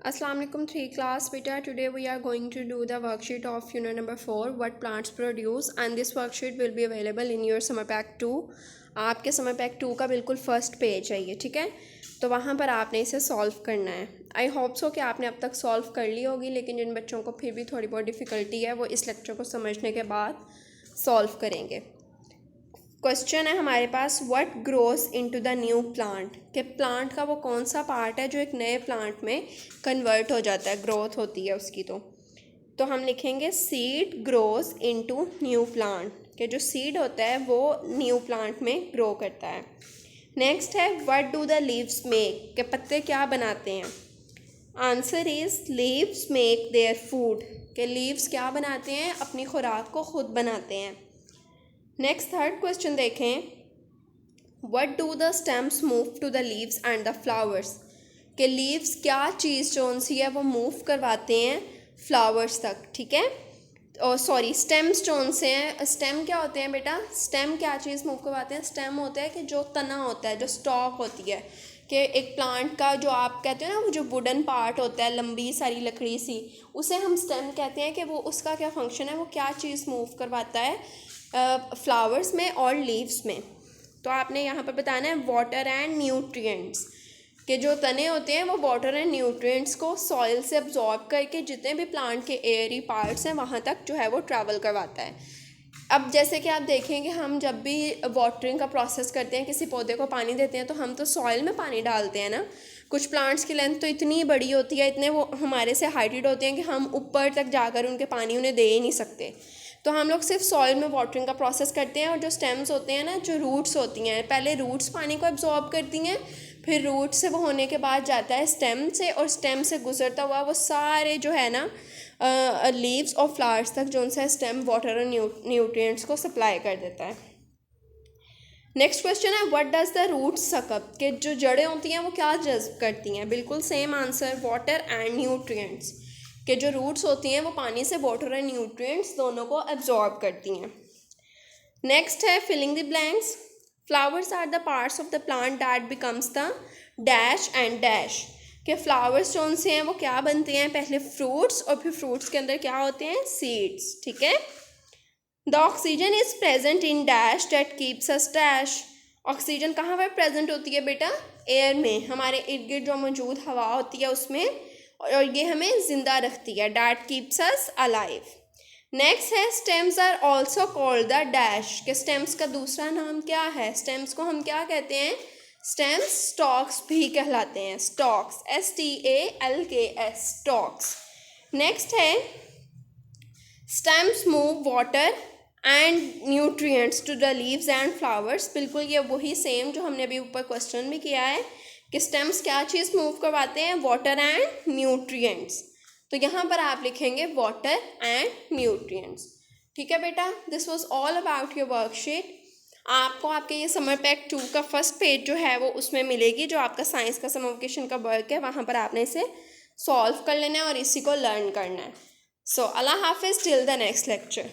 Assalamu alaikum 3 class beta. Today we are going to do the worksheet of unit number 4 what plants produce, and this worksheet will be available in your summer pack 2. आपके summer pack 2 का बिल्कुल first page है ये, ठीक है। तो वहाँ पर आपने इसे सॉल्व करना है। आई होप सो कि आपने अब तक सॉल्व कर ली होगी, लेकिन जिन बच्चों को फिर भी थोड़ी बहुत डिफ़िकल्टी है वो इस लेक्चर को समझने के बाद सॉल्व करेंगे। क्वेश्चन है हमारे पास, what grows into the new plant, कि प्लांट का वो कौन सा पार्ट है जो एक नए प्लांट में कन्वर्ट हो जाता है, ग्रोथ होती है उसकी। तो हम लिखेंगे seed grows into new plant, कि जो सीड होता है वो न्यू प्लांट में ग्रो करता है। नेक्स्ट है what do the leaves make, के पत्ते क्या बनाते हैं। Answer is leaves make their food, के लीव्स क्या बनाते हैं, अपनी खुराक को खुद बनाते हैं। नेक्स्ट थर्ड क्वेश्चन देखें, what do the stems move to the leaves and the flowers, के लीव्स क्या चीज़ जोन सी है वो मूव करवाते हैं फ्लावर्स तक, ठीक है। और सॉरी, स्टेम्स जोन से हैं। स्टेम क्या होते हैं बेटा, स्टेम क्या चीज़ मूव करवाते हैं, स्टेम होता है कि जो तना होता है, जो स्टॉक होती है, कि एक प्लांट का जो आप कहते हो ना वो जो वुडन पार्ट होता है, लंबी सारी लकड़ी सी, उसे हम स्टेम कहते हैं। कि वो उसका क्या फंक्शन है, वो क्या चीज़ मूव करवाता है फ्लावर्स में और लीव्स में। तो आपने यहाँ पर बताना है वाटर एंड न्यूट्रिएंट्स, कि जो तने होते हैं वो वाटर एंड न्यूट्रिएंट्स को सॉइल से अब्जॉर्ब करके जितने भी प्लांट के एयरी पार्ट्स हैं वहाँ तक जो है वो ट्रैवल करवाता है। अब जैसे कि आप देखेंगे, हम जब भी वाटरिंग का प्रोसेस करते हैं, किसी पौधे को पानी देते हैं, तो हम तो सॉइल में पानी डालते हैं ना। कुछ प्लांट्स की लेंथ तो इतनी बड़ी होती है, इतने वो हमारे से हाइटेड होते हैं कि हम ऊपर तक जाकर उनके पानी उन्हें दे ही नहीं सकते। तो हम लोग सिर्फ सॉइल में वाटरिंग का प्रोसेस करते हैं। और जो स्टेम्स होते हैं ना, जो रूट्स होती हैं, पहले रूट्स पानी को एब्जॉर्ब करती हैं, फिर रूट से वो होने के बाद जाता है स्टेम से, और स्टेम से गुजरता हुआ वो सारे जो है ना लीव्स और फ्लावर्स तक जो उनसे स्टेम वाटर और न्यूट्रिएंट्स को सप्लाई कर देता है। नेक्स्ट क्वेश्चन है व्हाट डज द रूट्स सक अप, कि जो जड़ें होती हैं वो क्या जज्ब करती हैं। बिल्कुल same answer, water and nutrients, कि जो रूट्स होती हैं वो पानी से वाटर एंड न्यूट्रिएंट्स दोनों को एब्जॉर्ब करती हैं। नेक्स्ट है filling the blanks, flowers are the parts of the plant that becomes the dash and dash, कि फ्लावर्स जो से हैं वो क्या बनते हैं, पहले फ्रूट्स और फिर फ्रूट्स के अंदर क्या होते हैं, सीड्स, ठीक है। The oxygen is present in dash that keeps us dash, oxygen कहाँ पर प्रेजेंट होती है बेटा, एयर में, हमारे इर्द गिर्द जो मौजूद हवा होती है उसमें, और ये हमें जिंदा रखती है, that keeps us alive. Next है stems are also called the dash, के स्टेम्स का दूसरा नाम क्या है, स्टेम्स को हम क्या कहते हैं, स्टेम्स स्टॉक्स भी कहलाते हैं, स्टॉक्स, STALKS, स्टॉक्स। नेक्स्ट है stems move water and nutrients to the leaves and flowers, बिल्कुल ये वही सेम जो हमने अभी ऊपर क्वेश्चन भी किया है, कि स्टेम्स क्या चीज़ मूव करवाते हैं, वाटर एंड न्यूट्रिएंट्स। तो यहाँ पर आप लिखेंगे वाटर एंड न्यूट्रिएंट्स, ठीक है बेटा। This was all about your worksheet. आपको आपके ये समर पैक 2 का फर्स्ट पेज जो है वो उसमें मिलेगी, जो आपका साइंस का समर वेकेशन का वर्क है, वहाँ पर आपने इसे सॉल्व कर लेना है और इसी को लर्न करना है। सो अल्लाह हाफिज़, टिल द नेक्स्ट लेक्चर।